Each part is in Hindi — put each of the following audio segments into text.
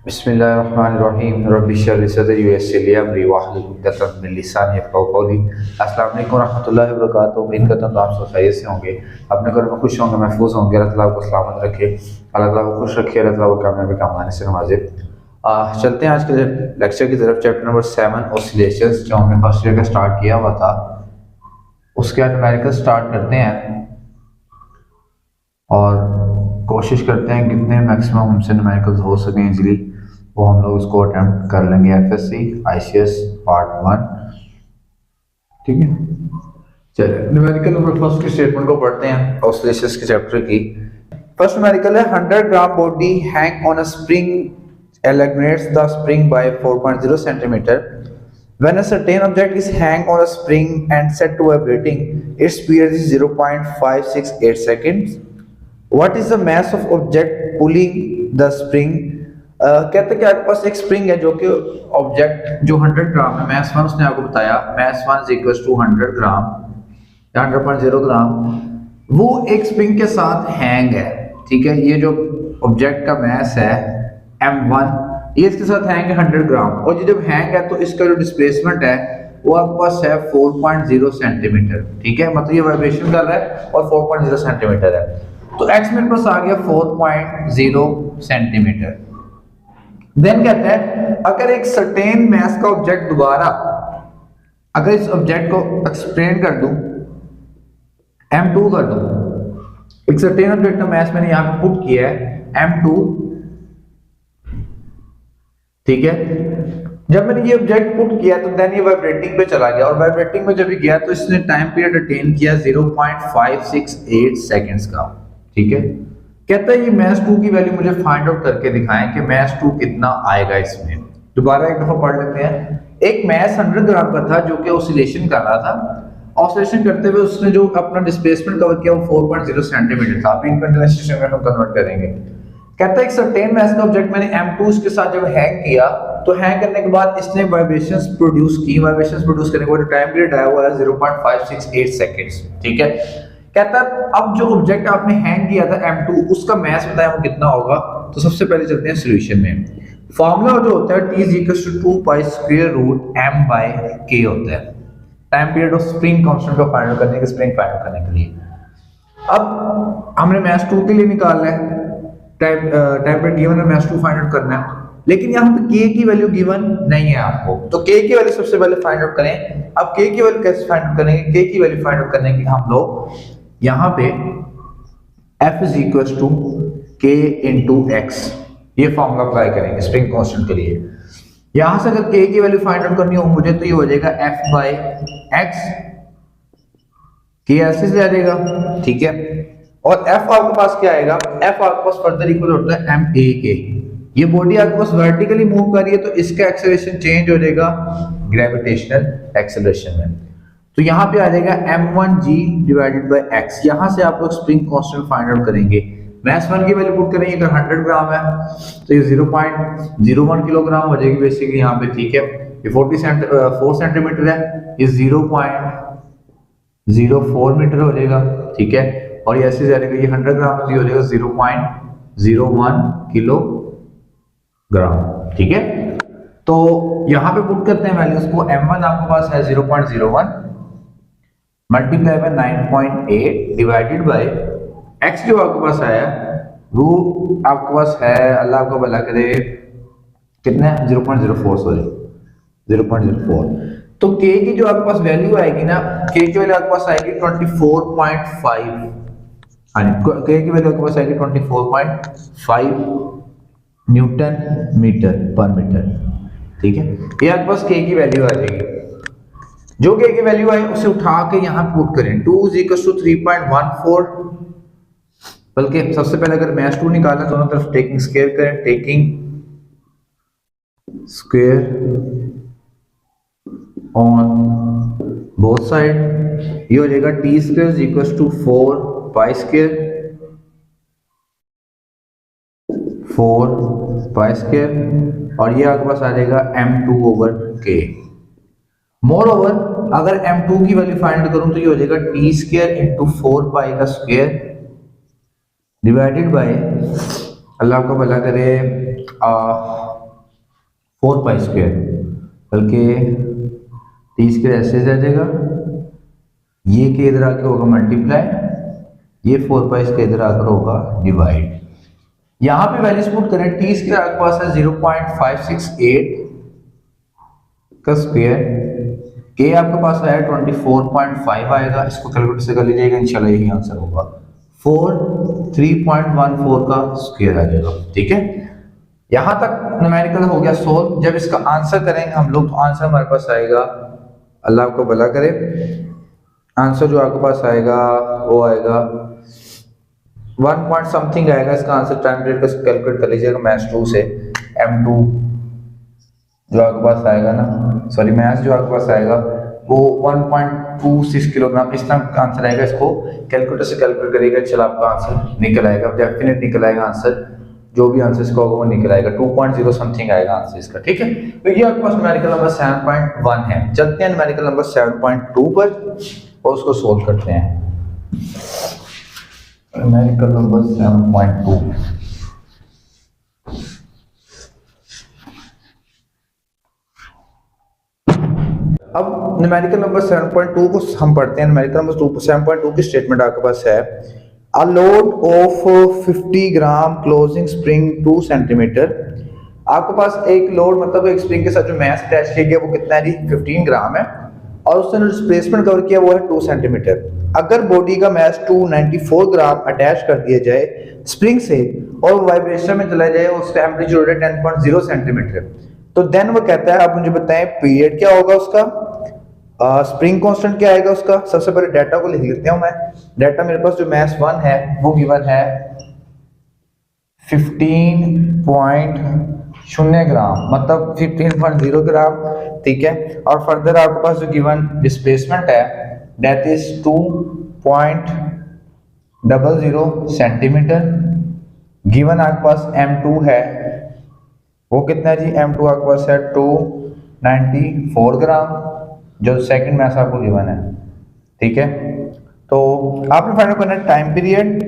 बिस्मिल्लाहिर्रहमानिर्रहीम रब्बि इश्रह ली सदरी वयस्सिर ली अमरी वाहलुल उक़दतम मिन लिसानी यफ़क़हू क़ौली। अस्सलामु अलैकुम रहमतुल्लाहि व बरकातुहू। उम्मीद करता हूँ आप सब खैरियत से होंगे, अपने घर में खुश होंगे, महफूज होंगे। अल्लाह ताला आपको सलामत रखे, अल्लाह ताला को खुश रखे, अल्लाह ताला को कामयाबी का आने से नवाजे। चलते हैं आज के लेक्चर की तरफ। चैप्टर नंबर 7 ऑसिलेशंस, जो हमने फर्स्ट ईयर का स्टार्ट किया हुआ था, उसके बाद न्यूमेरिकल स्टार्ट करते हैं और कोशिश करते हैं कितने मैक्सिमम हमसे न्यूमेरिकल्स हो सकें इजीली, वो हम लोग उसको अटेम्प्ट कर लेंगे। एफएससी आईसीएस पार्ट 1, ठीक है। चलिए न्यूमेरिकल नंबर फर्स्ट की स्टेटमेंट को पढ़ते हैं ऑसिलेशंस के चैप्टर की। फर्स्ट न्यूमेरिकल है 100 gram body hang on a spring elongates the spring by 4.0 centimeter. When a certain object is hang on a spring and set to vibrating, its speed is 0.568 seconds. What is the mass of object pulling the spring? कहते हैं कि आपके पास एक स्प्रिंग है जो कि ऑब्जेक्ट जो 100 ग्राम है, मैस 1 उसने आपको बताया, मैस 1 इक्वल्स टू 100 ग्राम या 100.0 ग्राम, वो एक स्प्रिंग के साथ हैंग है, ठीक है। ये जो ऑब्जेक्ट का मैस है m1, ये इसके साथ हैंग है 100 ग्राम, और ये जब हैंग है तो इसका जो डिस्प्लेसमेंट है वो आपके पास है 4.0 सेंटीमीटर, ठीक है। मतलब ये वाइब्रेशन कर रहा है और 4.0 सेंटीमीटर है, तो x मेरे पास आ गया 4.0 सेंटीमीटर। देन कहते हैं अगर एक सर्टेन मैस का ऑब्जेक्ट दोबारा, अगर इस ऑब्जेक्ट को एक्सप्लेन कर दूं, m2 कर दूं, एक सर्टेन ऑब्जेक्ट का मैस मैंने यहां पे पुट किया है m2, ठीक है। जब मैंने ये ऑब्जेक्ट पुट किया तो देन ये वाइब्रेटिंग पे चला गया, और वाइब्रेटिंग में जब ये गया तो इसने टाइम पीरियड अटेन किया 0.568 सेकंड्स का, ठीक है। कहता है ये मैस 2 की वैल्यू मुझे फाइंड आउट करके दिखाएं कि मैस 2 कितना आएगा इसमें। दोबारा एक दफा पढ़ लेते हैं। एक मैस 100 ग्राम का था जो कि ऑसिलेशन कर रहा था, ऑसिलेशन करते हुए उसने जो अपना डिस्प्लेसमेंट कवर किया वो 4.0 सेंटीमीटर था। अभी इनको सिस्टम में हम कन्वर्ट करेंगे। कहता है एक सर्टेन मैस का ऑब्जेक्ट मैंने m2 के साथ जब हैंग किया तो हैंग करने के बाद इसने वाइब्रेशंस प्रोड्यूस की, वाइब्रेशंस प्रोड्यूस करने के बाद टाइम पीरियड आया हुआ है 0.568 सेकंड्स, ठीक है। कहता है अब जो ऑब्जेक्ट आपने हैंग किया था m2, उसका मैस बताया वो कितना होगा। तो सबसे पहले चलते हैं सॉल्यूशन में। फार्मूला जो होता है t = 2 pi square root m by k होता है, time period of spring constant को फाइंड आउट करने के, स्प्रिंग फाइंड आउट करने के लिए। अब हमने मैस 2 के लिए निकालना है, टाइम पीरियड गिवन है, मैस 2 फाइंड आउट करना है, लेकिन यहाँ पे k की वैल्यू गिवन नहीं है आपको, तो k की वैल्यू सबसे पहले फाइंड आउट करें। अब k की वैल्यू कैसे फाइंड आउट करेंगे? k की वैल्यू फाइंड आउट करने के हम लोग यहाँ पे F = k × x, ये फॉर्मूला अप्लाई करेंगे स्प्रिंग कांस्टेंट के लिए। यहां से अगर k की वैल्यू फाइंड आउट करनी हो मुझे तो ये हो जाएगा F/x, k ऐसे से आ जाएगा, ठीक है। और f आपके पास क्या आएगा? f आपके पास फर्दर इक्वल होता है ma के। ये बॉडी आपके पास वर्टिकली मूव कर रही है तो इसका एक्सेलरेशन चेंज हो जाएगा ग्रेविटेशनल एक्सेलरेशन में, तो यहाँ पे आ जाएगा m1g/x। यहाँ से आप लोग स्प्रिंग कांस्टेंट फाइंड आउट करेंगे। मैस 1 की वैल्यू पुट करेंगे, अगर 100 ग्राम है तो ये 0.01 किलोग्राम हो जाएगी बेसिकली यहाँ पे, ठीक है। ये 4 सेंटीमीटर है, ये 0.04 मीटर हो जाएगा, ठीक है। और ये ऐसे जाएगा, ये 100 ग्राम तो ये हो जाएगा 0.01 किलोग्राम, ठीक है। तो यहाँ पे पुट करते हैं वैल्यूज को। m1 आपके पास है 0.01 multiply by 9.8 divided by x जो आपके पास आया वो आपके पास है, अल्लाह आपको भला करे, कितना है? 0.04, सॉरी 0.04। तो k की जो आपके पास वैल्यू आएगी ना, k की वैल्यू आपके पास आएगी 24.5, हाँ k की वैल्यू आपके पास आएगी 24.5 न्यूटन मीटर पर मीटर, ठीक है। ये आपके पास k की वैल्यू आ जाएगी। जो k की वैल्यू आए उसे उठा के यहाँ पुट करें। 2 = 3.14, बल्कि सबसे पहले अगर मैस 2 निकालना दोनों तरफ टेकिंग स्क्वायर करें, taking square on both side, ये हो जाएगा t² = 4 pi square, 4 pi square, और ये आपके पास आ जाएगा m2/k। मोर ओवर अगर m2 की वैल्यू फाइंड करूं तो ये हो जाएगा t² × 4 पाई का स्क्वायर डिवाइडेड बाय अल्लाह आपको भला करे 4 पाई स्क्वायर, बल्कि टी स्क्वायर ऐसे आ जाएगा, ये के इधर आके होगा मल्टीप्लाई, ये 4 पाई इसके इधर आकर होगा डिवाइड। यहाँ पे वैल्यूज पुट करें, टी स्क्वायर आपके पास है 0.568 का स्क्वायर, के आपके पास है 24.5 आएगा, इसको कैलकुलेटर से कर लीजिएगा, इंशाल्लाह यही आंसर होगा। 3.14 का स्क्वायर आ जाएगा। ठीक है, यहां तक न्यूमेरिकल हो गया सोल्व। जब इसका आंसर करेंगे हम लोग तो आंसर हमारे पास आएगा, अल्लाह आपको भला करे, आंसर जो आपके पास आएगा वो आएगा 1 पॉइंट समथिंग आएगा इसका आंसर। टाइम पीरियड को कैलकुलेट कर लीजिएगा मैथ्स 2 से, M2 जो आपके पास आएगा ना, सॉरी मैथ्स जो आपके पास आएगा वो 1.26 किलोग्राम इस तरह का आंसर आएगा। इसको कैलकुलेटर से कैलकुलेट करेगा, चलो आपका आंसर निकल आएगा, डेफिनेट निकल आएगा आंसर, जो भी आंसर इसका होगा वो निकल आएगा, 2.0 समथिंग आएगा आंसर इसका। ठीक है, तो ये आपके पास न्यूमेरिकल नंबर 7.1 है। चलते हैं न्यूमेरिकल नंबर 7.2 पर और उसको सोल्व करते हैं। न्यूमेरिकल नंबर 7.2, अब न्यूमेरिकल नंबर 7.2 को हम पढ़ते हैं। न्यूमेरिकल नंबर 7.2 की स्टेटमेंट आपके पास है, a load of 50 gram closing spring 2 centimetre. आपके पास एक लोड मतलब एक स्प्रिंग के साथ जो मास अटैच किया गया वो कितना है जी, 15 ग्राम है, और उसने डिस्प्लेसमेंट कवर किया वो है 2 सेंटीमीटर। अगर बॉडी का मास 294 ग्राम अटैच कर दिया जाए स्प्रिंग से और वाइब्रेशन में चला जाए, उसका एम्पलीट्यूड है 10.0 सेंटीमीटर, तो देन वो कहता है, आप मुझे बताएं पीरियड क्या होगा उसका, स्प्रिंग कांस्टेंट क्या आएगा उसका। सबसे पहले डाटा को लिख लेते हूं मैं। डाटा मेरे पास जो मास 1 है वो गिवन है 15.0 ग्राम, मतलब 15.0 ग्राम। ठीक है, और फर्दर आपके पास जो गिवन डिस्प्लेसमेंट है दैट इज 2.00 सेंटीमीटर। गिवन आपके पास M2 है, वो कितना है जी, M2 आपके पास है 294 ग्राम, जो सेकंड मैथ आपको गिवन है। ठीक है, तो आपने फाइंड आउट करना है टाइम पीरियड,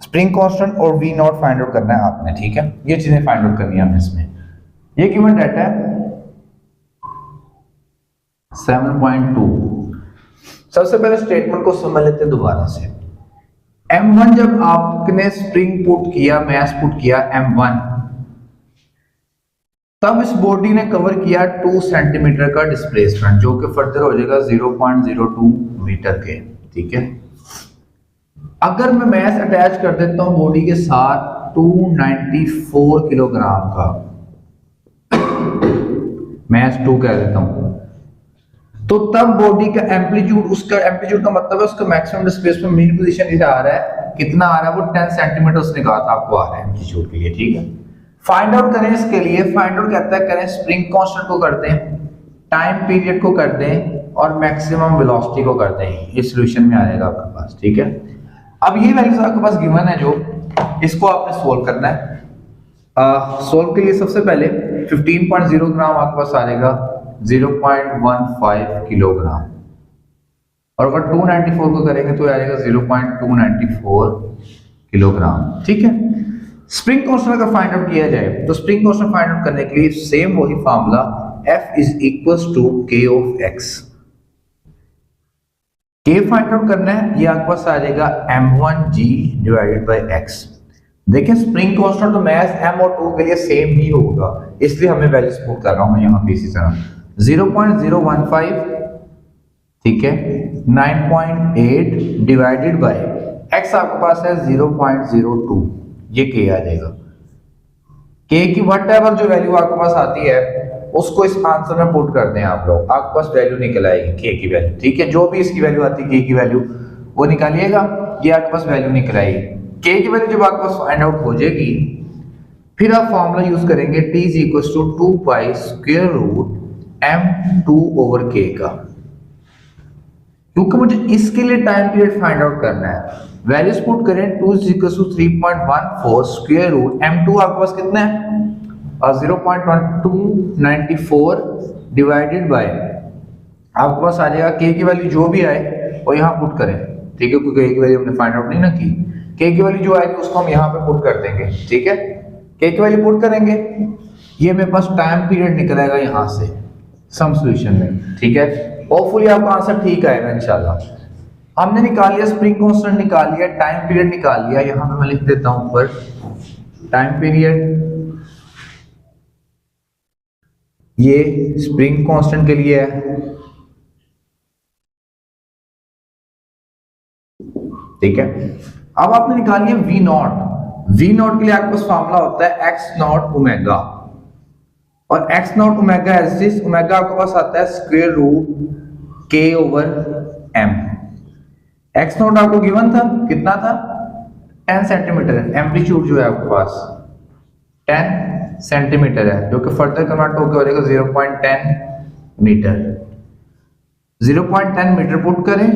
स्प्रिंग कांस्टेंट और V नॉट फाइंड आउट करना है आपने। ठीक है, ये चीजें फाइंड आउट करनी है हमने इसमें। ये गिवन डाटा है 7.2। सबसे पहले स्टेटमेंट को समझ लेते हैं दोबारा से। M1 जब आपने स्प्रिंग पुट किया, मास पुट किया M1, तब इस बॉडी ने कवर किया 2 सेंटीमीटर का डिस्प्लेसमेंट, जो कि फर्दर हो जाएगा 0.02 मीटर के। ठीक है, अगर मैं मास अटैच कर देता हूं बॉडी के साथ 294 किलोग्राम का, मास 2 कह देता हूं, तो तब बॉडी का एम्पलीट्यूड, उसका एम्पलीट्यूड का मतलब है उसका मैक्सिमम डिस्प्लेसमेंट मेन पोजीशन इधर आ रहा है, कितना आ रहा है वो 10 सेंटीमीटर उसने कहा था आपको आ रहा है एम्पलीट्यूड के लिए। ठीक है, फाइंड आउट करें इसके लिए, फाइंड आउट कहता है करें स्प्रिंग कांस्टेंट को कर दें, टाइम पीरियड को कर दें और मैक्सिमम वेलोसिटी को कर दें, ये सॉल्यूशन में आ जाएगा आपके पास। ठीक है, अब ये वैल्यूज आपके पास गिवन है, जो इसको आपने सोल्व करना है। सोल्व के लिए सबसे पहले 15.0 ग्राम आपके पास आ जाएगा 0.15 किलोग्राम, और अगर 294 को करेंगे तो आ जाएगा 0.294 किलोग्राम। ठीक है, स्प्रिंग कांस्टेंट अगर फाइंड आउट किया जाए तो स्प्रिंग कांस्टेंट फाइंड आउट करने के लिए सेम वही formula, F is equals to K of X। K find out करना है, ये आपके पास आ जाएगा M1G डिवाइडेड बाय X। देखिए स्प्रिंग कांस्टेंट तो मास M और 2 के लिए सेम ही होगा, इसलिए हमें वैल्यूज पुट कर रहा हूं मैं यहां पे इसी तरह 0.015, ठीक है, 9.8 डिवाइडेड बाय X आपके पास है 0.02, ये K आ जाएगा। K की व्हाटएवर जो वैल्यू आपके पास आती है उसको इस आंसर में पुट कर दें आप लोग, आपके पास वैल्यू निकल आएगी K की वैल्यू। ठीक है, जो भी इसकी वैल्यू आती है K की वैल्यू वो निकालिएगा, ये आपके पास वैल्यू निकल आएगी। K की वैल्यू जब आपके पास फाइंड आउट हो जाएगी, फिर आप फॉर्मूला यूज करेंगे T is equal to 2 pi square root M2 over K का, क्योंकि मुझे इसके लिए टाइम पीरियड फाइंड आउट करना है। वैल्यूज पुट करें 2 is equal to 3.14 square root M2 आपके पास कितना है 0.1294 डिवाइडेड बाय आपके पास आ जाएगा K की वैल्यू जो भी आए वो यहाँ पुट करें। ठीक है, क्योंकि K की वैल्यू हमने फाइंड आउट नहीं ना की, के की वैल्यू जो आएगी उसको हम यहाँ पे पुट कर देंगे, ठीक है। के की वैल्यू पुट करेंगे, ये मेरे पास टाइम पीरियड निकलेगा यहाँ से सम सॉल्यूशन में, ठीक है। होपफुली आपका आंसर ठीक आएगा इंशाल्लाह। हमने निकाल लिया स्प्रिंग कांस्टेंट, निकाल लिया टाइम पीरियड, निकाल लिया। यहाँ पे मैं लिख देता हूं ऊपर टाइम पीरियड, ये स्प्रिंग कांस्टेंट के लिए है, ठीक है। अब आपने निकाल लिया वी नॉट। वी नॉट के लिए आपके पास फार्मूला होता है एक्स नॉट ओमेगा, और x not omega as this, omega आपके पास आता है स्क्वायर रूट के ओवर एम। एक्स नॉट आपको गिवन था, कितना था 10 सेंटीमीटर है। एम्पलीट्यूड जो है आपके पास 10 सेंटीमीटर है, जो कि फर्दर कन्वर्ट होकर हो जाएगा 0.10 मीटर। 0.10 मीटर पुट करें,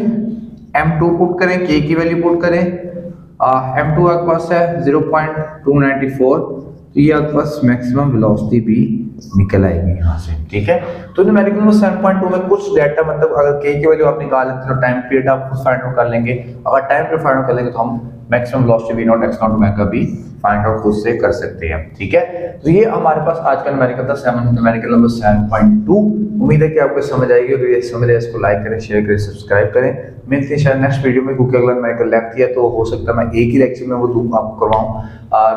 m2 पुट करें, k की वैल्यू पुट करें। m2 आपके पास है 0.294, तो ये आपके पास मैक्सिमम वेलोसिटी भी निकल आएगी यहाँ से, ठीक है। तो न्यूमेरिकल में 7.2 में कुछ डाटा, मतलब अगर k की वैल्यू आप निकाल लेते हो, टाइम पीरियड आप खुद फाइंड आउट कर लेंगे। अगर टाइम पीरियड फाइंड आउट कर लेंगे तो हम maximum velocity v not x not omega भी फाइंड आउट खुद से कर सकते हैं, ठीक है। तो ये हमारे पास आज का न्यूमेरिकल था, न्यूमेरिकल नंबर 7.2। उम्मीद है कि आपको समझ आएगी। अगर ये समझ आए इसको लाइक करें, शेयर करें, सब्सक्राइब करें। मिलते हैं शायद नेक्स्ट वीडियो में, क्योंकि अगला न्यूमेरिकल लेंथी है तो हो सकता है मैं एक ही लेक्चर में वो आपको करवाऊं,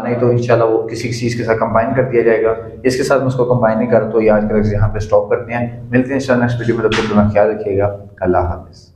नहीं तो इंशाल्लाह वो किसी चीज़ के साथ कंबाइन कर दिया जाएगा। इसके साथ मैं उसको कंबाइन नहीं कर, तो ये आज का लेक्चर यहाँ पे स्टॉप करते हैं। मिलते हैं इंशाल्लाह नेक्स्ट वीडियो में, तब तक अपना ख्याल रखिएगा। अल्लाह हाफिज़।